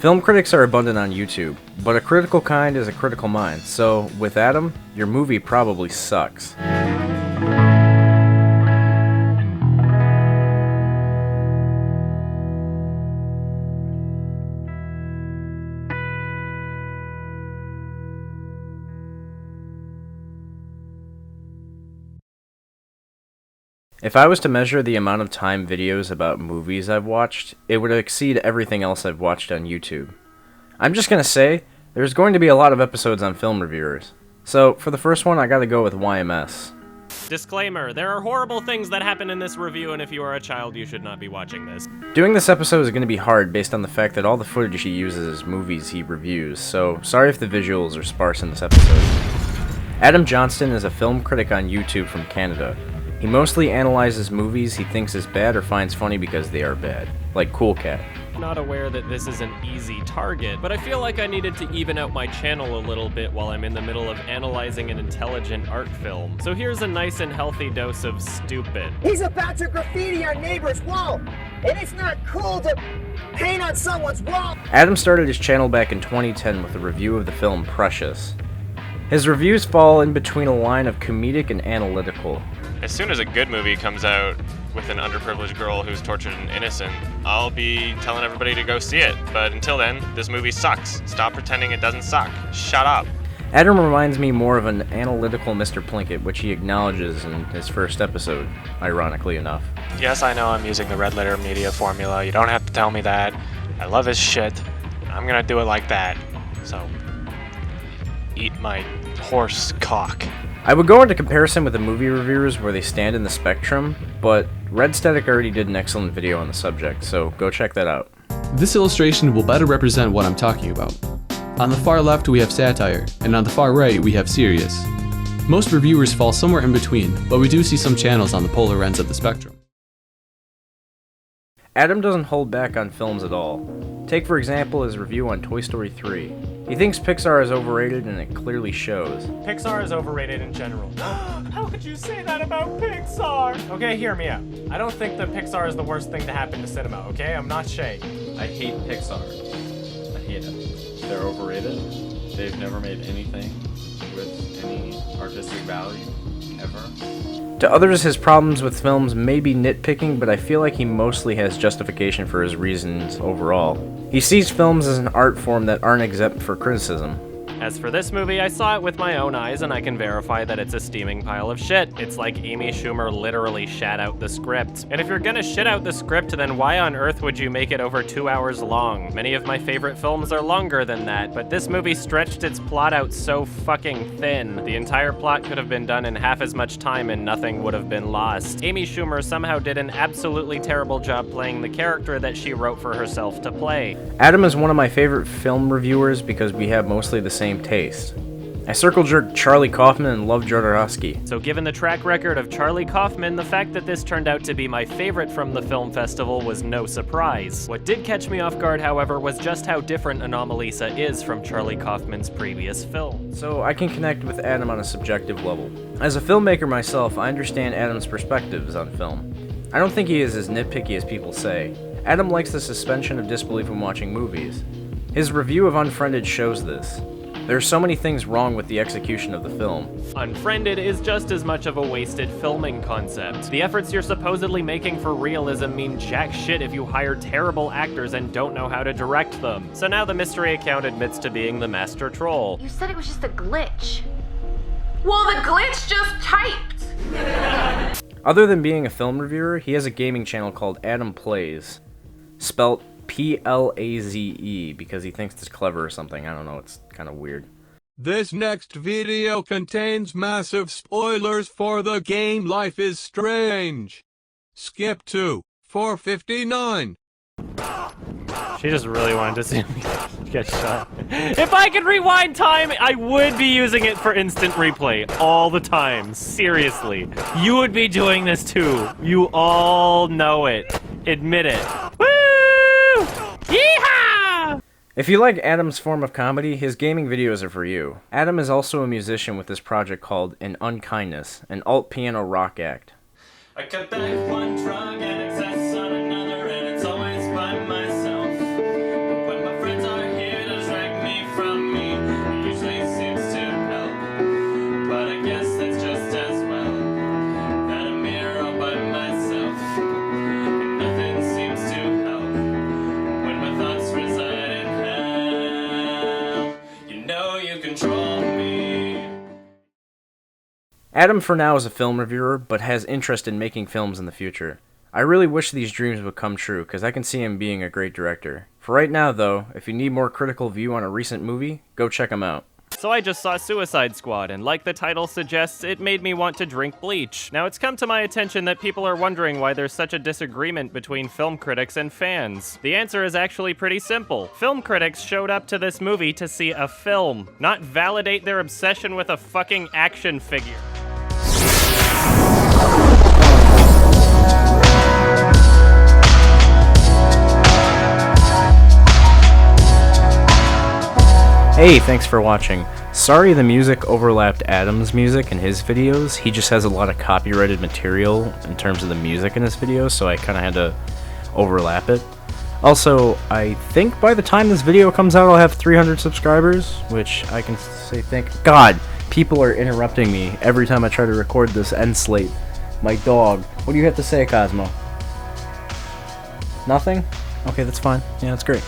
Film critics are abundant on YouTube, but a critical kind is a critical mind, so with Adam, your movie probably sucks. If I was to measure the amount of time videos about movies I've watched, it would exceed everything else I've watched on YouTube. I'm just gonna say, there's going to be a lot of episodes on film reviewers. So, for the first one, I gotta go with YMS. Disclaimer, there are horrible things that happen in this review, and if you are a child, you should not be watching this. Doing this episode is gonna be hard based on the fact that all the footage he uses is movies he reviews, so sorry if the visuals are sparse in this episode. Adam Johnston is a film critic on YouTube from Canada. He mostly analyzes movies he thinks is bad or finds funny because they are bad, like Cool Cat. I'm not aware that this is an easy target, but I feel like I needed to even out my channel a little bit while I'm in the middle of analyzing an intelligent art film. So here's a nice and healthy dose of stupid. He's about to graffiti our neighbor's wall, and it's not cool to paint on someone's wall. Adam started his channel back in 2010 with a review of the film Precious. His reviews fall in between a line of comedic and analytical. As soon as a good movie comes out with an underprivileged girl who's tortured and innocent, I'll be telling everybody to go see it. But until then, this movie sucks. Stop pretending it doesn't suck. Shut up. Adam reminds me more of an analytical Mr. Plinkett, which he acknowledges in his first episode, ironically enough. Yes, I know I'm using the red letter media formula. You don't have to tell me that. I love his shit. I'm gonna do it like that. So, eat my horse cock. I would go into comparison with the movie reviewers where they stand in the spectrum, but Red Static already did an excellent video on the subject, so go check that out. This illustration will better represent what I'm talking about. On the far left we have satire, and on the far right we have serious. Most reviewers fall somewhere in between, but we do see some channels on the polar ends of the spectrum. Adam doesn't hold back on films at all. Take for example his review on Toy Story 3. He thinks Pixar is overrated and it clearly shows. Pixar is overrated in general. How could you say that about Pixar? Okay, hear me out. I don't think that Pixar is the worst thing to happen to cinema, okay? I'm not Shay. I hate Pixar. I hate it. They're overrated. They've never made anything with any artistic value, ever. To others, his problems with films may be nitpicking, but I feel like he mostly has justification for his reasons overall. He sees films as an art form that aren't exempt for criticism. As for this movie, I saw it with my own eyes, and I can verify that it's a steaming pile of shit. It's like Amy Schumer literally shat out the script. And if you're gonna shit out the script, then why on earth would you make it over 2 hours long? Many of my favorite films are longer than that, but this movie stretched its plot out so fucking thin. The entire plot could have been done in half as much time and nothing would have been lost. Amy Schumer somehow did an absolutely terrible job playing the character that she wrote for herself to play. Adam is one of my favorite film reviewers because we have mostly the same taste. I circle jerk Charlie Kaufman and love Jodorowsky. So given the track record of Charlie Kaufman, the fact that this turned out to be my favorite from the film festival was no surprise. What did catch me off guard, however, was just how different Anomalisa is from Charlie Kaufman's previous film. So I can connect with Adam on a subjective level. As a filmmaker myself, I understand Adam's perspectives on film. I don't think he is as nitpicky as people say. Adam likes the suspension of disbelief when watching movies. His review of Unfriended shows this. There are so many things wrong with the execution of the film. Unfriended is just as much of a wasted filming concept. The efforts you're supposedly making for realism mean jack shit if you hire terrible actors and don't know how to direct them. So now the mystery account admits to being the master troll. You said it was just a glitch. Well, the glitch just typed! Other than being a film reviewer, he has a gaming channel called Adam Plays, spelt Plaze, because he thinks it's clever or something. I don't know, it's kind of weird. This next video contains massive spoilers for the game Life is Strange. Skip to 459. She just really wanted to see me get shot. If I could rewind time, I would be using it for instant replay all the time. Seriously. You would be doing this too. You all know it. Admit it. Woo! Yeehaw! If you like Adam's form of comedy, his gaming videos are for you. Adam is also a musician with this project called An Unkindness, an alt-piano rock act. I cut back one drug and excess on another, and it's always by myself. But when my friends are Adam for now is a film reviewer, but has interest in making films in the future. I really wish these dreams would come true, because I can see him being a great director. For right now, though, if you need more critical view on a recent movie, go check him out. So I just saw Suicide Squad, and like the title suggests, it made me want to drink bleach. Now it's come to my attention that people are wondering why there's such a disagreement between film critics and fans. The answer is actually pretty simple. Film critics showed up to this movie to see a film, not validate their obsession with a fucking action figure. Hey, thanks for watching. Sorry the music overlapped Adam's music in his videos. He just has a lot of copyrighted material in terms of the music in his videos, so I kind of had to overlap it. Also, I think by the time this video comes out, I'll have 300 subscribers, which I can say thank God. People are interrupting me every time I try to record this end slate. My dog. What do you have to say, Cosmo? Nothing? Okay, that's fine. Yeah, that's great.